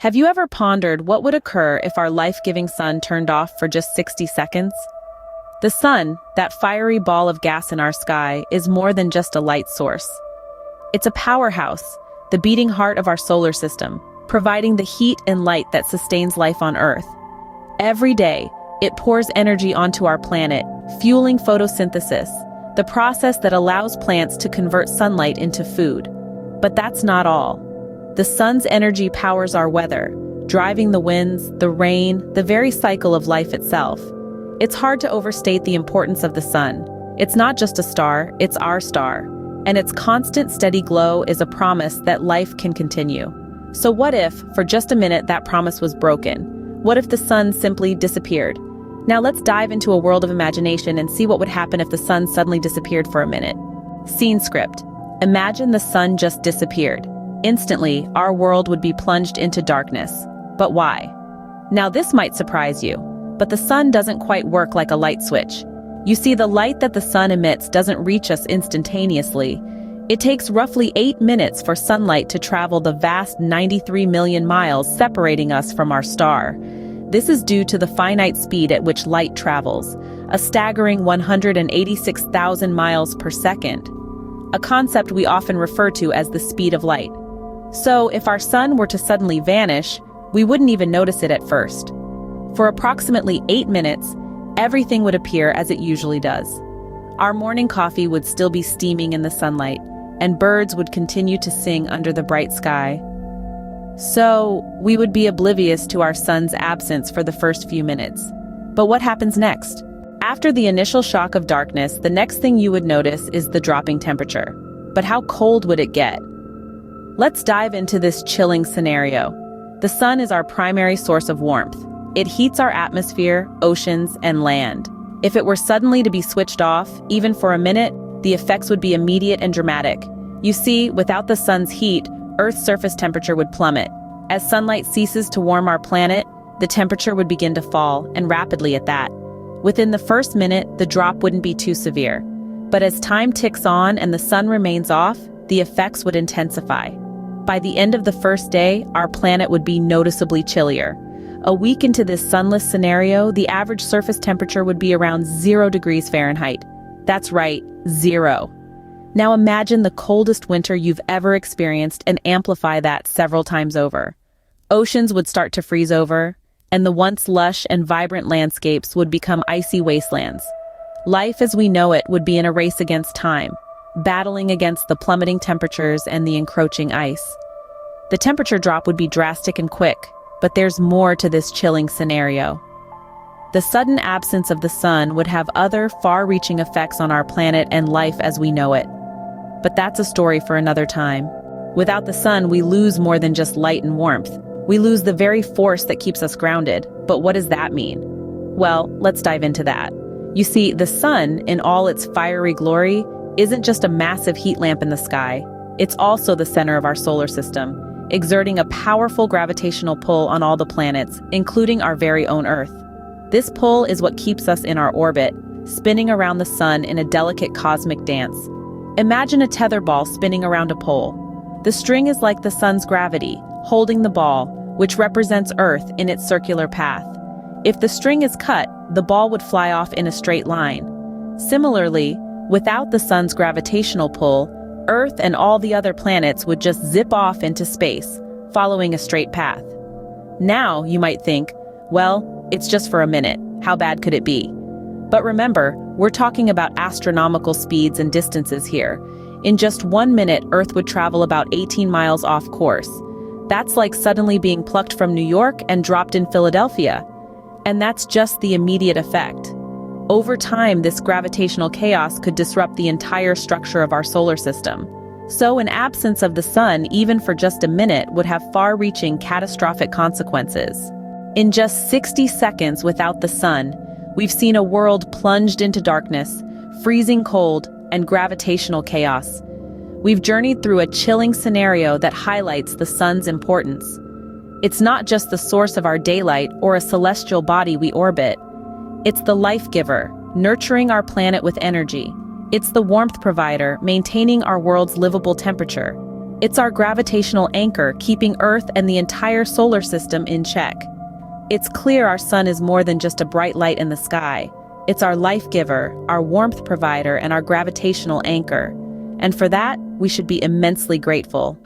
Have you ever pondered what would occur if our life-giving sun turned off for just 60 seconds? The sun, that fiery ball of gas in our sky, is more than just a light source. It's a powerhouse, the beating heart of our solar system, providing the heat and light that sustains life on Earth. Every day, it pours energy onto our planet, fueling photosynthesis, the process that allows plants to convert sunlight into food. But that's not all. The sun's energy powers our weather, driving the winds, the rain, the very cycle of life itself. It's hard to overstate the importance of the sun. It's not just a star, it's our star. And its constant steady glow is a promise that life can continue. So what if, for just a minute, that promise was broken? What if the sun simply disappeared? Now let's dive into a world of imagination and see what would happen if the sun suddenly disappeared for a minute. Scene script. Imagine the sun just disappeared. Instantly, our world would be plunged into darkness. But why? Now this might surprise you, but the sun doesn't quite work like a light switch. You see, the light that the sun emits doesn't reach us instantaneously. It takes roughly 8 minutes for sunlight to travel the vast 93 million miles separating us from our star. This is due to the finite speed at which light travels, a staggering 186,000 miles per second, a concept we often refer to as the speed of light. So, if our sun were to suddenly vanish, we wouldn't even notice it at first. For approximately 8 minutes, everything would appear as it usually does. Our morning coffee would still be steaming in the sunlight, and birds would continue to sing under the bright sky. So, we would be oblivious to our sun's absence for the first few minutes. But what happens next? After the initial shock of darkness, the next thing you would notice is the dropping temperature. But how cold would it get? Let's dive into this chilling scenario. The sun is our primary source of warmth. It heats our atmosphere, oceans, and land. If it were suddenly to be switched off, even for a minute, the effects would be immediate and dramatic. You see, without the sun's heat, Earth's surface temperature would plummet. As sunlight ceases to warm our planet, the temperature would begin to fall, and rapidly at that. Within the first minute, the drop wouldn't be too severe. But as time ticks on and the sun remains off, the effects would intensify. By the end of the first day, our planet would be noticeably chillier. A week into this sunless scenario, the average surface temperature would be around 0 degrees Fahrenheit. That's right, 0. Now imagine the coldest winter you've ever experienced and amplify that several times over. Oceans would start to freeze over, and the once lush and vibrant landscapes would become icy wastelands. Life as we know it would be in a race against time, battling against the plummeting temperatures and the encroaching ice. The temperature drop would be drastic and quick, but there's more to this chilling scenario. The sudden absence of the sun would have other far-reaching effects on our planet and life as we know it. But that's a story for another time. Without the sun, we lose more than just light and warmth. We lose the very force that keeps us grounded. But what does that mean? Well, let's dive into that. You see, the sun, in all its fiery glory, isn't just a massive heat lamp in the sky. It's also the center of our solar system, exerting a powerful gravitational pull on all the planets, including our very own Earth. This pull is what keeps us in our orbit, spinning around the sun in a delicate cosmic dance. Imagine a tether ball spinning around a pole. The string is like the sun's gravity, holding the ball, which represents Earth in its circular path. If the string is cut, the ball would fly off in a straight line. Similarly, without the sun's gravitational pull, Earth and all the other planets would just zip off into space, following a straight path. Now, you might think, well, it's just for a minute. How bad could it be? But remember, we're talking about astronomical speeds and distances here. In just 1 minute, Earth would travel about 18 miles off course. That's like suddenly being plucked from New York and dropped in Philadelphia. And that's just the immediate effect. Over time, this gravitational chaos could disrupt the entire structure of our solar system. So an absence of the sun, even for just a minute, would have far-reaching catastrophic consequences. In just 60 seconds without the sun, we've seen a world plunged into darkness, freezing cold, and gravitational chaos. We've journeyed through a chilling scenario that highlights the sun's importance. It's not just the source of our daylight or a celestial body we orbit. It's the life giver, nurturing our planet with energy. It's the warmth provider, maintaining our world's livable temperature. It's our gravitational anchor, keeping Earth and the entire solar system in check. It's clear our sun is more than just a bright light in the sky. It's our life giver, our warmth provider, and our gravitational anchor. And for that, we should be immensely grateful.